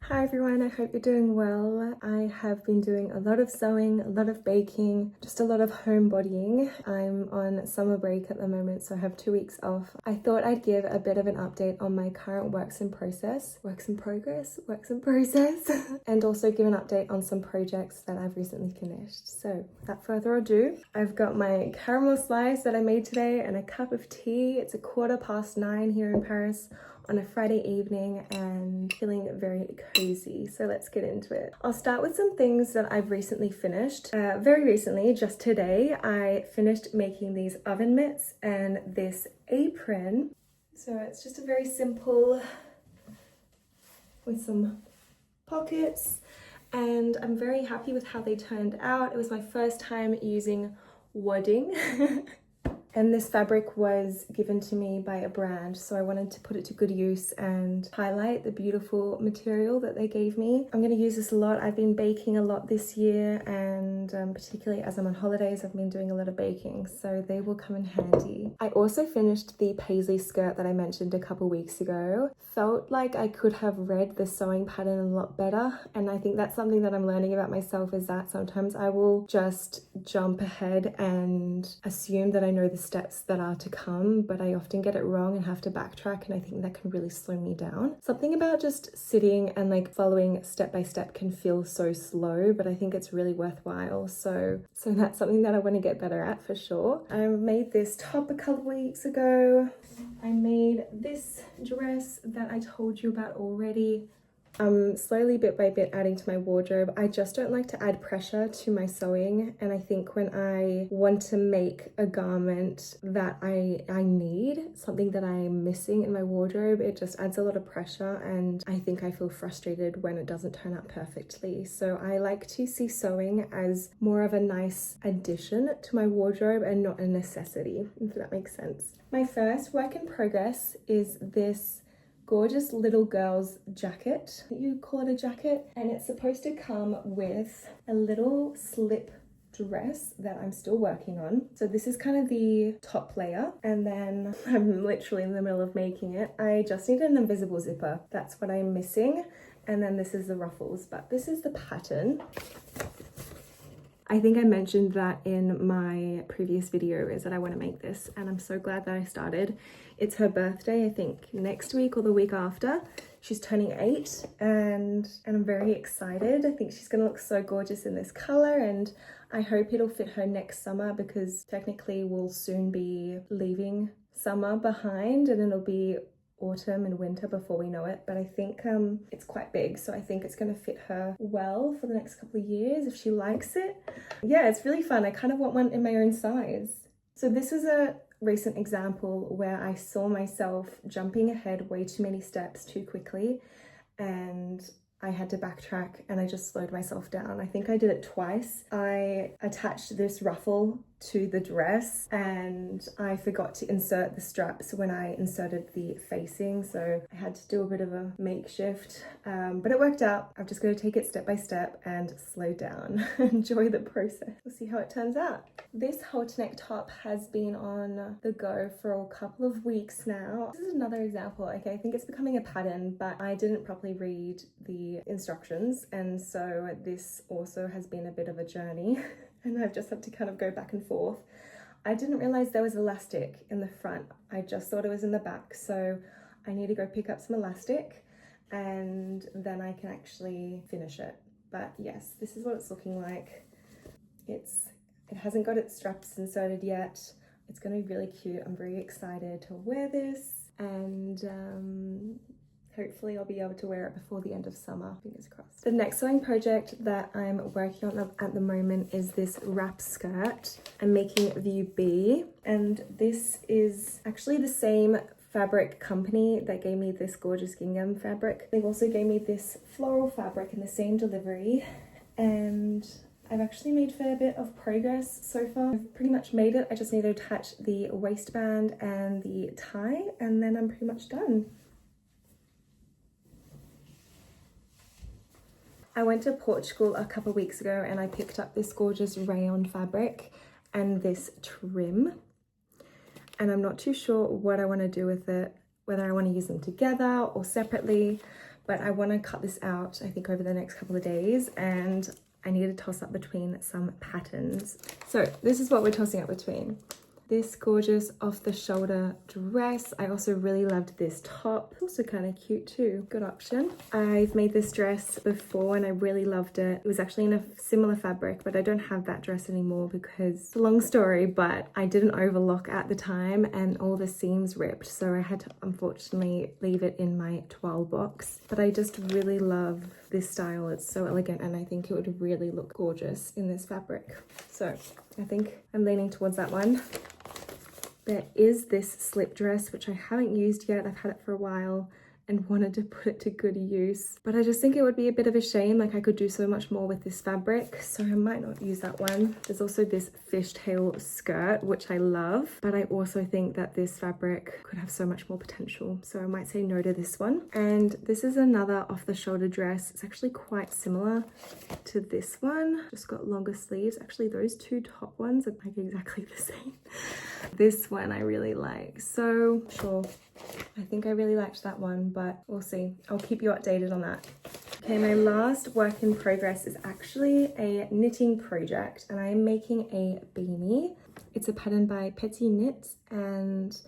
Hi everyone, I hope you're doing well. I have been doing a lot of sewing, a lot of baking, just a lot of homebodying. I'm on summer break at the moment, so I have 2 weeks off. I thought I'd give a bit of an update on my current works in progress, and also give an update on some projects that I've recently finished. So without further ado, I've got my caramel slice that I made today and a cup of tea. It's 9:15 here in Paris on a Friday evening and feeling very cozy. So let's get into it. I'll start with some things that I've recently finished. Very recently, just today, I finished making these oven mitts and this apron. So it's just a very simple with some pockets, and I'm very happy with how they turned out. It was my first time using wadding. And this fabric was given to me by a brand, so I wanted to put it to good use and highlight the beautiful material that they gave me. I'm going to use this a lot. I've been baking a lot this year, and particularly as I'm on holidays, I've been doing a lot of baking, so they will come in handy. I also finished the paisley skirt that I mentioned a couple weeks ago. Felt like I could have read the sewing pattern a lot better, and I think that's something that I'm learning about myself, is that sometimes I will just jump ahead and assume that I know the steps that are to come, but I often get it wrong and have to backtrack, and I think that can really slow me down. Something about just sitting and following step by step can feel so slow, but I think it's really worthwhile. So that's something that I want to get better at for sure. I made this top a couple weeks ago. I made this dress that I told you about already. Slowly, bit by bit, adding to my wardrobe. I just don't like to add pressure to my sewing, and I think when I want to make a garment that I need, something that I'm missing in my wardrobe, it just adds a lot of pressure, and I think I feel frustrated when it doesn't turn out perfectly. So I like to see sewing as more of a nice addition to my wardrobe and not a necessity, if that makes sense. My first work in progress is this gorgeous little girl's jacket. You call it a jacket, and it's supposed to come with a little slip dress that I'm still working on. So this is kind of the top layer, and then I'm literally in the middle of making it. I just need an invisible zipper. That's what I'm missing. And then this is the ruffles, but this is the pattern. I think I mentioned that in my previous video, is that I want to make this, and I'm so glad that I started. It's her birthday, I think next week or the week after. She's turning 8, and I'm very excited. I think she's gonna look so gorgeous in this color, and I hope it'll fit her next summer, because technically we'll soon be leaving summer behind and it'll be autumn and winter before we know it. But I think it's quite big, so I think it's going to fit her well for the next couple of years if she likes it. Yeah, it's really fun. I kind of want one in my own size. So this is a recent example where I saw myself jumping ahead way too many steps too quickly, and I had to backtrack, and I just slowed myself down. I think I did it twice. I attached this ruffle to the dress, and I forgot to insert the straps when I inserted the facing, so I had to do a bit of a makeshift, but it worked out. I'm just going to take it step by step and slow down. Enjoy the process. We'll see how it turns out. This halter neck top has been on the go for a couple of weeks now. This is another example. Okay, I think it's becoming a pattern, but I didn't properly read the instructions, and so this also has been a bit of a journey. And I've just had to kind of go back and forth. I didn't realize there was elastic in the front. I just thought it was in the back. So I need to go pick up some elastic, and then I can actually finish it. But yes, this is what it's looking like. It hasn't got its straps inserted yet. It's gonna be really cute. I'm very excited to wear this, and hopefully I'll be able to wear it before the end of summer, fingers crossed. The next sewing project that I'm working on at the moment is this wrap skirt. I'm making View B, and this is actually the same fabric company that gave me this gorgeous gingham fabric. They've also gave me this floral fabric in the same delivery, and I've actually made a fair bit of progress so far. I've pretty much made it. I just need to attach the waistband and the tie, and then I'm pretty much done. I went to Portugal a couple of weeks ago, and I picked up this gorgeous rayon fabric and this trim, and I'm not too sure what I want to do with it, whether I want to use them together or separately, but I want to cut this out, I think, over the next couple of days, and I need to toss up between some patterns. So this is what we're tossing up between. This gorgeous off-the-shoulder dress. I also really loved this top. Also kind of cute too. Good option. I've made this dress before and I really loved it. It was actually in a similar fabric, but I don't have that dress anymore because it's a long story, but I didn't overlock at the time and all the seams ripped. So I had to unfortunately leave it in my toile box. But I just really love this style. It's so elegant and I think it would really look gorgeous in this fabric. So I think I'm leaning towards that one. There is this slip dress, which I haven't used yet. I've had it for a while and wanted to put it to good use. But I just think it would be a bit of a shame. Like I could do so much more with this fabric. So I might not use that one. There's also this fishtail skirt, which I love. But I also think that this fabric could have so much more potential. So I might say no to this one. And this is another off-the-shoulder dress. It's actually quite similar to this one. Just got longer sleeves. Actually, those two top ones are like exactly the same. This one I really like. So sure. I think I really liked that one, but we'll see. I'll keep you updated on that. Okay, my last work in progress is actually a knitting project and I am making a beanie. It's a pattern by Petit Knit and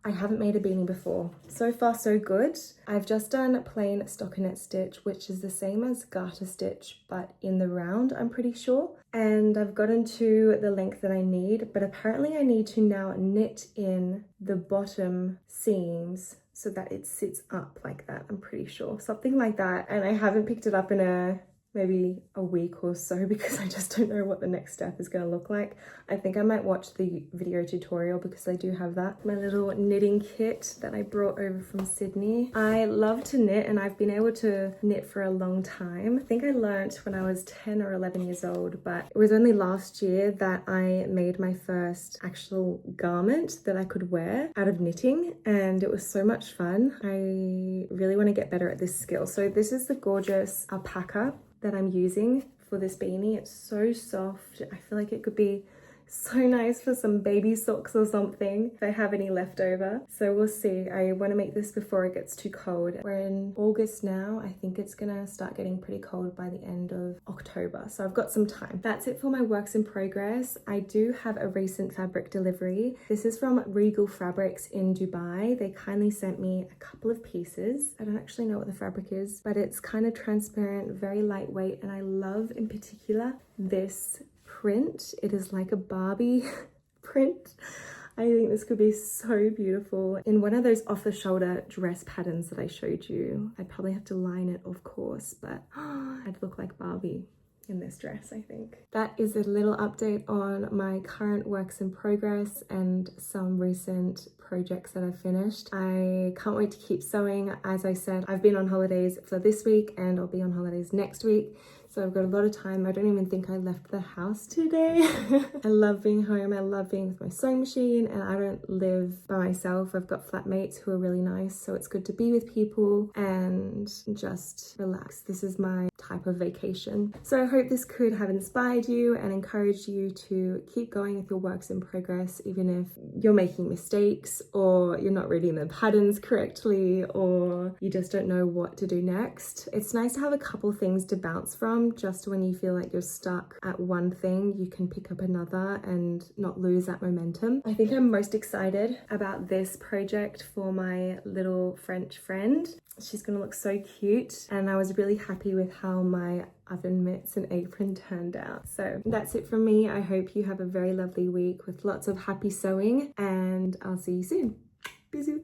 I haven't made a beanie before. So far so good. I've just done plain stockinette stitch, which is the same as garter stitch, but in the round, I'm pretty sure. And I've gotten to the length that I need, but apparently I need to now knit in the bottom seams so that it sits up like that, I'm pretty sure. Something like that. And I haven't picked it up in maybe a week or so because I just don't know what the next step is going to look like. I think I might watch the video tutorial because I do have that. My little knitting kit that I brought over from Sydney. I love to knit and I've been able to knit for a long time. I think I learnt when I was 10 or 11 years old, but it was only last year that I made my first actual garment that I could wear out of knitting and it was so much fun. I really want to get better at this skill. So this is the gorgeous alpaca that I'm using for this beanie. It's so soft. I feel like it could be so nice for some baby socks or something if I have any left over. So we'll see. I want to make this before it gets too cold. We're in August now. I think it's gonna start getting pretty cold by the end of October. So I've got some time. That's it for my works in progress. I do have a recent fabric delivery. This is from Regal Fabrics in Dubai. They kindly sent me a couple of pieces. I don't actually know what the fabric is, but it's kind of transparent, very lightweight, and I love in particular this print. It is like a Barbie print. I think this could be so beautiful in one of those off-the-shoulder dress patterns that I showed you. I'd probably have to line it, of course, but I'd look like Barbie in this dress, I think. That is a little update on my current works in progress and some recent projects that I've finished. I can't wait to keep sewing. As I said, I've been on holidays for this week and I'll be on holidays next week. So I've got a lot of time. I don't even think I left the house today. I love being home. I love being with my sewing machine and I don't live by myself. I've got flatmates who are really nice. So it's good to be with people and just relax. This is my type of vacation. So I hope this could have inspired you and encouraged you to keep going with your works in progress, even if you're making mistakes or you're not reading the patterns correctly or you just don't know what to do next. It's nice to have a couple things to bounce from. Just when you feel like you're stuck at one thing, you can pick up another and not lose that momentum. I think I'm most excited about this project for my little French friend. She's gonna look so cute and I was really happy with how my oven mitts and apron turned out. So that's it from me. I hope you have a very lovely week with lots of happy sewing and I'll see you soon. Bisous.